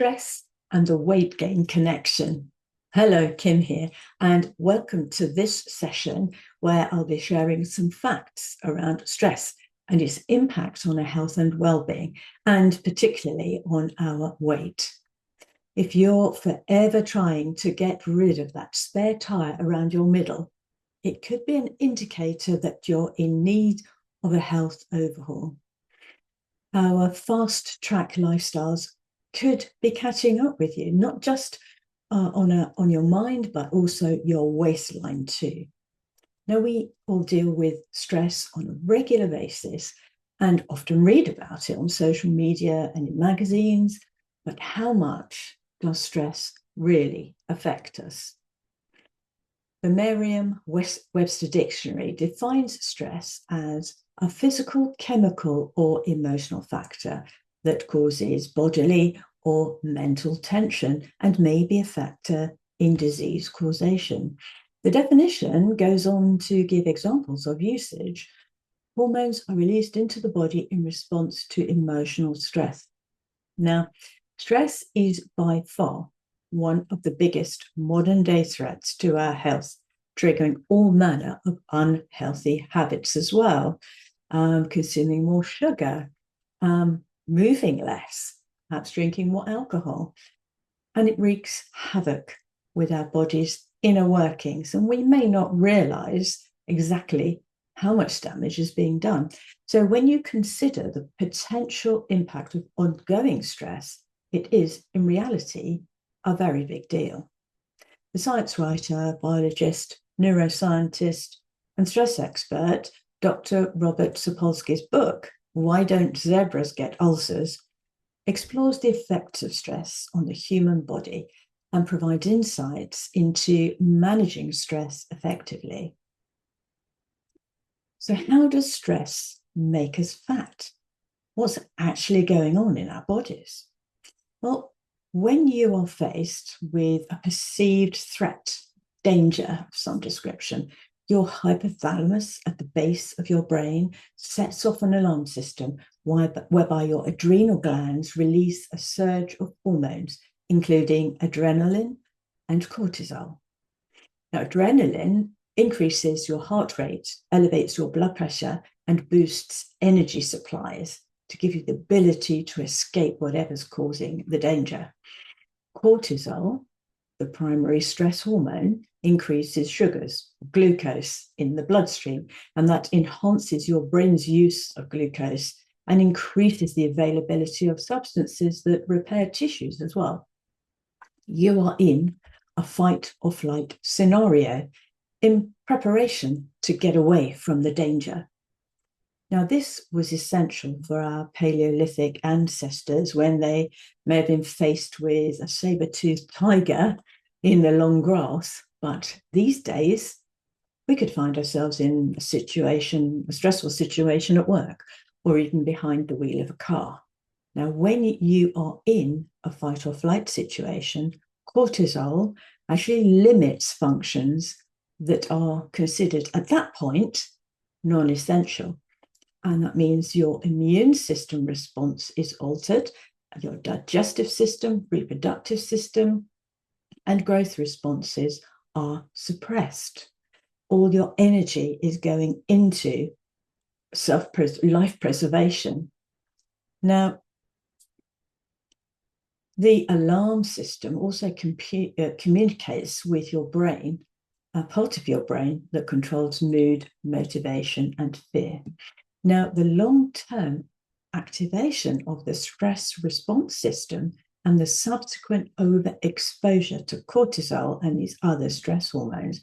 Stress and the weight gain connection. Hello, Kim here, and welcome to this session where I'll be sharing some facts around stress and its impact on our health and well-being, and particularly on our weight. If you're forever trying to get rid of that spare tire around your middle, it could be an indicator that you're in need of a health overhaul. Our fast track lifestyles could be catching up with you, not just on your mind, but also your waistline too. Now, we all deal with stress on a regular basis and often read about it on social media and in magazines, but how much does stress really affect us? The Merriam-Webster Dictionary defines stress as a physical, chemical, or emotional factor that causes bodily or mental tension and may be a factor in disease causation. The definition goes on to give examples of usage. Hormones are released into the body in response to emotional stress. Now, stress is by far one of the biggest modern day threats to our health, triggering all manner of unhealthy habits as well. Consuming more sugar, moving less, perhaps drinking more alcohol. And it wreaks havoc with our body's inner workings. And we may not realize exactly how much damage is being done. So when you consider the potential impact of ongoing stress, it is in reality a very big deal. The science writer, biologist, neuroscientist, and stress expert, Dr. Robert Sapolsky's book, Why Don't Zebras Get Ulcers?, explores the effects of stress on the human body and provides insights into managing stress effectively. So how does stress make us fat? What's actually going on in our bodies? Well, when you are faced with a perceived threat, danger of some description, your hypothalamus at the base of your brain sets off an alarm system whereby your adrenal glands release a surge of hormones, including adrenaline and cortisol. Now, adrenaline increases your heart rate, elevates your blood pressure, and boosts energy supplies to give you the ability to escape whatever's causing the danger. Cortisol, the primary stress hormone, increases sugars, glucose in the bloodstream, and that enhances your brain's use of glucose and increases the availability of substances that repair tissues as well. You are in a fight or flight scenario in preparation to get away from the danger. Now, this was essential for our Paleolithic ancestors when they may have been faced with a saber-toothed tiger in the long grass. But these days, we could find ourselves in a stressful situation at work, or even behind the wheel of a car. Now, when you are in a fight or flight situation, cortisol actually limits functions that are considered at that point non-essential. And that means your immune system response is altered, your digestive system, reproductive system, and growth responses are suppressed. All your energy is going into life preservation. Now, the alarm system also communicates with your brain, a part of your brain that controls mood, motivation, and fear. Now, the long-term activation of the stress response system and the subsequent overexposure to cortisol and these other stress hormones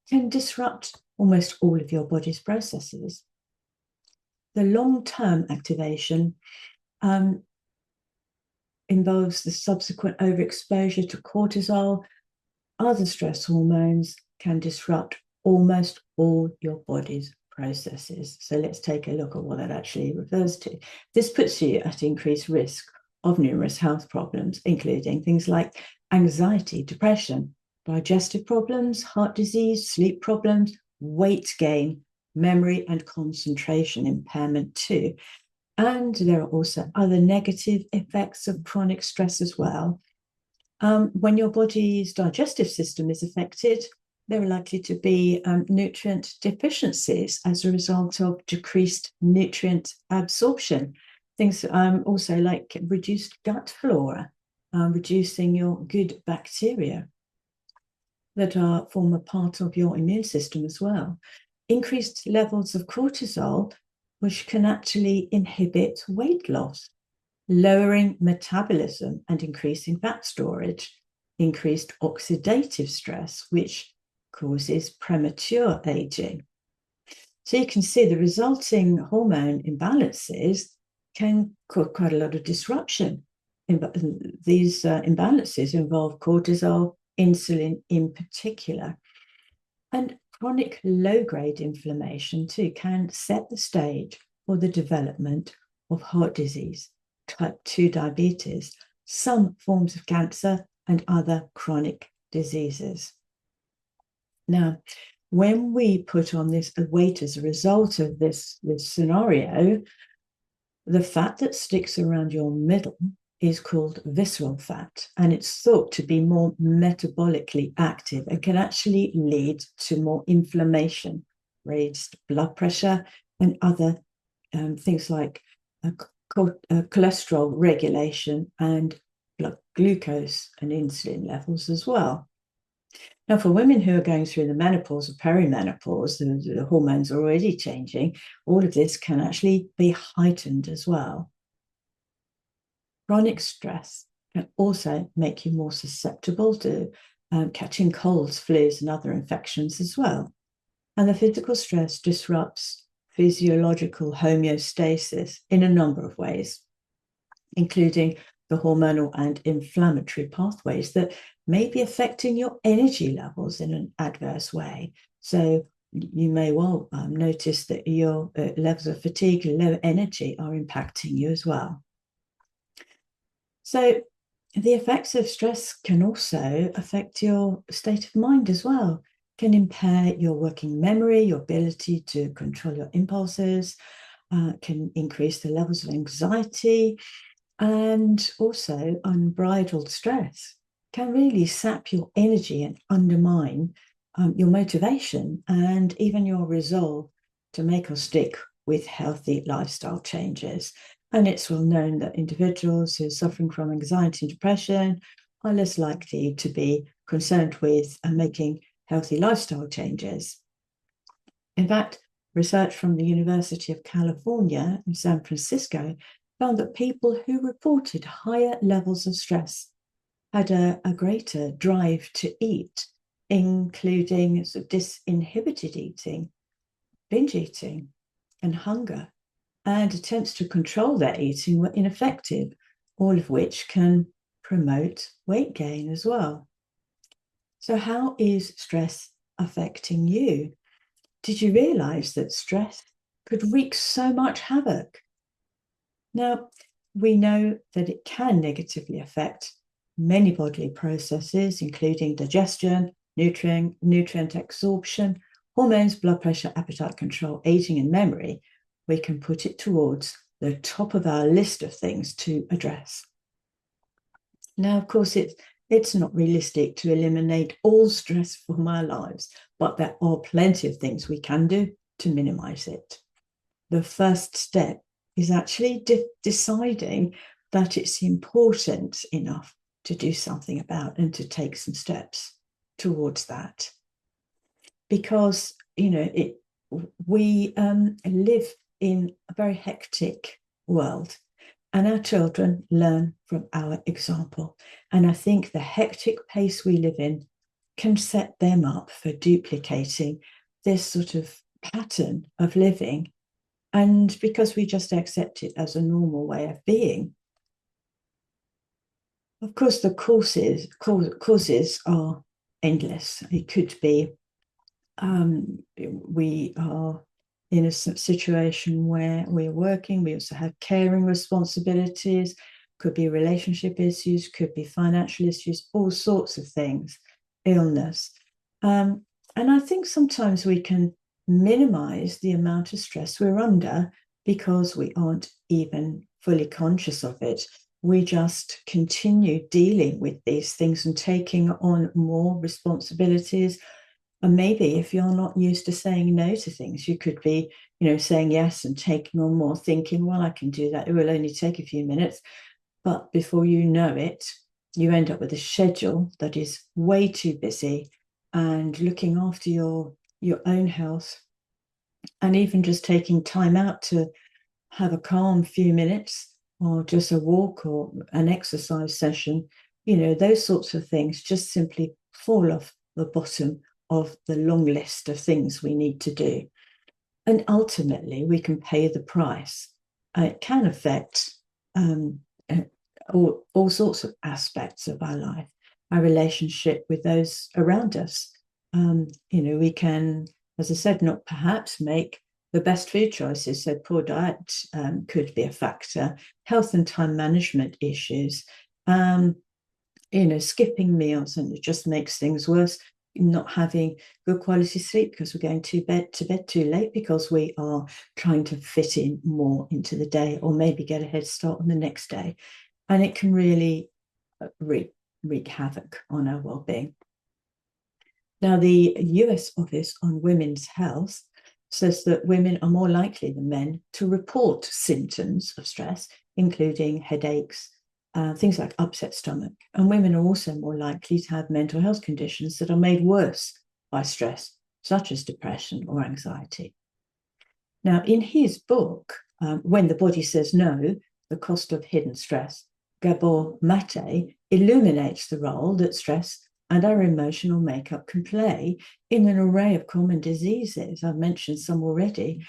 can disrupt almost all of your body's processes. The long-term activation involves the subsequent overexposure to cortisol. Other stress hormones can disrupt almost all your body's processes. So let's take a look at what that actually refers to. This puts you at increased risk of numerous health problems, including things like anxiety, depression, digestive problems, heart disease, sleep problems, weight gain, memory and concentration impairment too. And there are also other negative effects of chronic stress as well, When your body's digestive system is affected, there are likely to be nutrient deficiencies as a result of decreased nutrient absorption. Things also like reduced gut flora, reducing your good bacteria that form a part of your immune system as well. Increased levels of cortisol, which can actually inhibit weight loss, lowering metabolism and increasing fat storage, increased oxidative stress, which causes premature aging. So you can see the resulting hormone imbalances can cause quite a lot of disruption. These imbalances involve cortisol, insulin in particular, and chronic low-grade inflammation too can set the stage for the development of heart disease, type 2 diabetes, some forms of cancer, and other chronic diseases. Now, when we put on this weight as a result of this scenario, the fat that sticks around your middle is called visceral fat, and it's thought to be more metabolically active and can actually lead to more inflammation, raised blood pressure, and other things like cholesterol regulation and blood glucose and insulin levels as well. Now, for women who are going through the menopause or perimenopause, the hormones are already changing, all of this can actually be heightened as well. Chronic stress can also make you more susceptible to catching colds, flus, and other infections as well. And the physical stress disrupts physiological homeostasis in a number of ways, including the hormonal and inflammatory pathways that may be affecting your energy levels in an adverse way. So you may well notice that your levels of fatigue, low energy are impacting you as well. So the effects of stress can also affect your state of mind as well, can impair your working memory, your ability to control your impulses, can increase the levels of anxiety, and also unbridled stress can really sap your energy and undermine your motivation and even your resolve to make or stick with healthy lifestyle changes. And it's well known that individuals who are suffering from anxiety and depression are less likely to be concerned with making healthy lifestyle changes. In fact, research from the University of California in San Francisco found that people who reported higher levels of stress had a greater drive to eat, including sort of disinhibited eating, binge eating, and hunger. And attempts to control their eating were ineffective, all of which can promote weight gain as well. So how is stress affecting you? Did you realize that stress could wreak so much havoc? Now, we know that it can negatively affect many bodily processes, including digestion, nutrient absorption, hormones, blood pressure, appetite control, aging, and memory. We can put it towards the top of our list of things to address. Now, of course, it's not realistic to eliminate all stress from our lives, but there are plenty of things we can do to minimize it. The first step is actually deciding that it's important enough to do something about and to take some steps towards that. Because, we live in a very hectic world, and our children learn from our example. And I think the hectic pace we live in can set them up for duplicating this sort of pattern of living. And because we just accept it as a normal way of being. Of course, the causes are endless. It could be we are in a situation where we're working, we also have caring responsibilities, could be relationship issues, could be financial issues, all sorts of things, illness. And I think sometimes we can minimize the amount of stress we're under because we aren't even fully conscious of it. we just continue dealing with these things and taking on more responsibilities. And maybe if you're not used to saying no to things, you could be, saying yes and taking on more, thinking, well, I can do that. It will only take a few minutes. But before you know it, you end up with a schedule that is way too busy, and looking after your own health, and even just taking time out to have a calm few minutes or just a walk or an exercise session, those sorts of things just simply fall off the bottom of the long list of things we need to do. And ultimately, we can pay the price. It can affect all sorts of aspects of our life, our relationship with those around us. We can, as I said, not perhaps make the best food choices. So poor diet could be a factor. Health and time management issues, skipping meals, and it just makes things worse. Not having good quality sleep because we're going to bed too late because we are trying to fit in more into the day, or maybe get a head start on the next day. And it can really wreak havoc on our well-being. Now, the US Office on Women's Health says that women are more likely than men to report symptoms of stress, including headaches, things like upset stomach. And women are also more likely to have mental health conditions that are made worse by stress, such as depression or anxiety. Now, in his book, When the Body Says No, The Cost of Hidden Stress, Gabor Mate illuminates the role that stress and our emotional makeup can play in an array of common diseases. I've mentioned some already: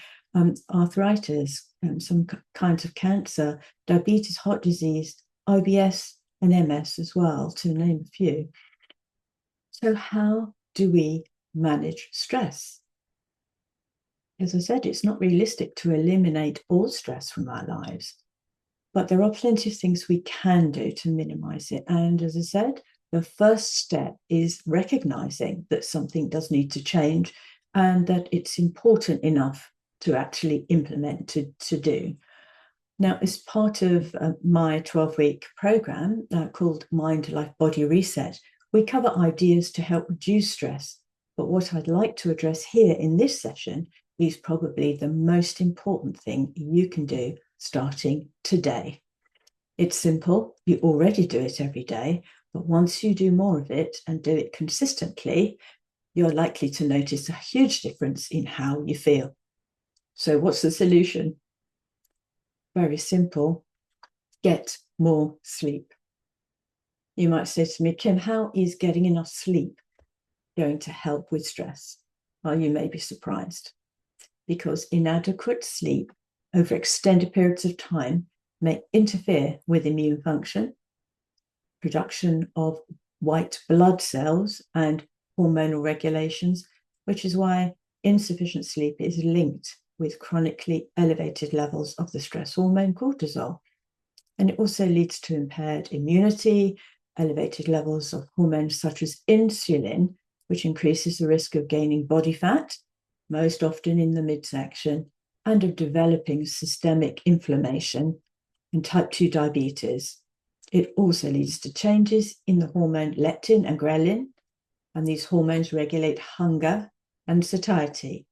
arthritis, some kinds of cancer, diabetes, heart disease, IBS, and MS as well, to name a few. So how do we manage stress? As I said, it's not realistic to eliminate all stress from our lives, but there are plenty of things we can do to minimize it. And as I said, the first step is recognizing that something does need to change and that it's important enough to actually implement, to do. Now, as part of my 12-week program called Mind, Life, Body Reset, we cover ideas to help reduce stress. But what I'd like to address here in this session is probably the most important thing you can do starting today. It's simple. You already do it every day, but once you do more of it and do it consistently, you're likely to notice a huge difference in how you feel. So what's the solution? Very simple. Get more sleep. You might say to me, Kim, how is getting enough sleep going to help with stress? Well, you may be surprised, because inadequate sleep over extended periods of time may interfere with immune function, production of white blood cells, and hormonal regulations, which is why insufficient sleep is linked with chronically elevated levels of the stress hormone cortisol. And it also leads to impaired immunity, elevated levels of hormones such as insulin, which increases the risk of gaining body fat, most often in the midsection, and of developing systemic inflammation and type 2 diabetes. It also leads to changes in the hormone leptin and ghrelin, and these hormones regulate hunger and satiety.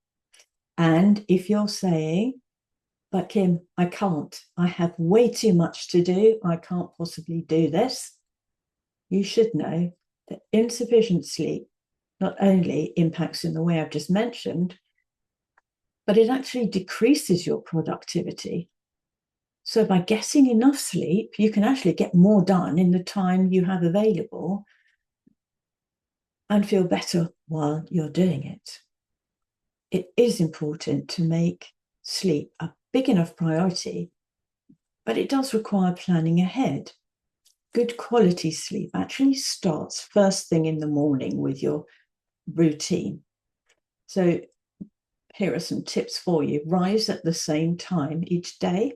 And if you're saying, but Kim, I can't, I have way too much to do, I can't possibly do this, you should know that insufficient sleep not only impacts in the way I've just mentioned, but it actually decreases your productivity. So by getting enough sleep, you can actually get more done in the time you have available and feel better while you're doing it. It is important to make sleep a big enough priority, but it does require planning ahead. Good quality sleep actually starts first thing in the morning with your routine. So here are some tips for you. Rise at the same time each day.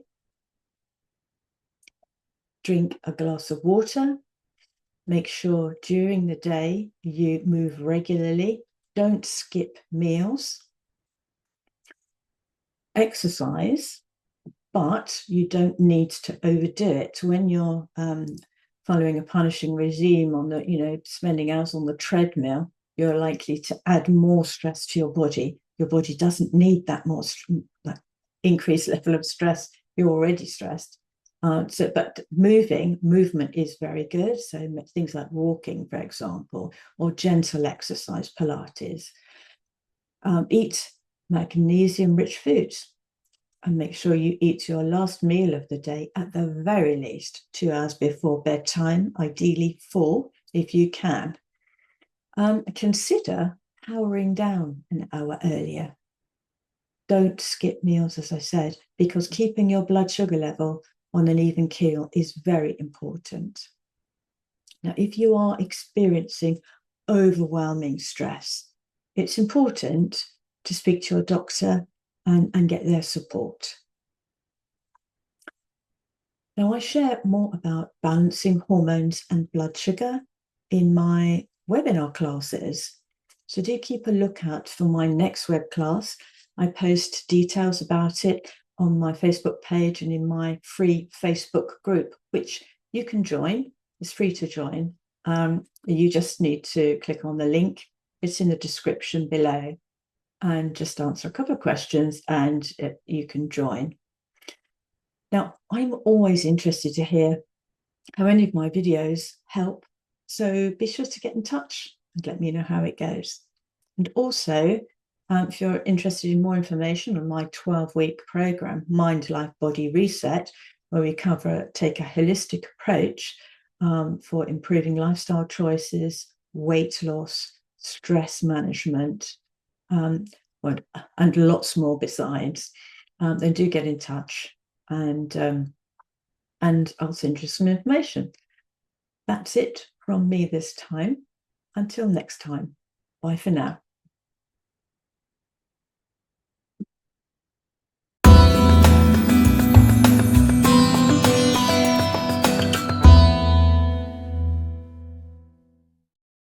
Drink a glass of water. Make sure during the day you move regularly. Don't skip meals. Exercise. but you don't need to overdo it. When you're following a punishing regime on the, spending hours on the treadmill, you're likely to add more stress to your body. Your body doesn't need that more that increased level of stress. You're already stressed. But movement is very good. So things like walking, for example, or gentle exercise, Pilates. Eat magnesium-rich foods, and make sure you eat your last meal of the day at the very least 2 hours before bedtime, ideally 4 if you can. Consider powering down an hour earlier. Don't skip meals, as I said, because keeping your blood sugar level on an even keel is very important. Now, if you are experiencing overwhelming stress, it's important to speak to your doctor and get their support. Now, I share more about balancing hormones and blood sugar in my webinar classes. So do keep a lookout for my next web class. I post details about it on my Facebook page and in my free Facebook group, which you can join. It's free to join. You just need to click on the link. It's in the description below, and just answer a couple of questions and you can join. Now, I'm always interested to hear how any of my videos help. So be sure to get in touch and let me know how it goes. And also, if you're interested in more information on my 12-week program, Mind, Life, Body Reset, where we take a holistic approach for improving lifestyle choices, weight loss, stress management, and lots more besides, then do get in touch and I'll send you some information. That's it from me this time. Until next time, bye for now.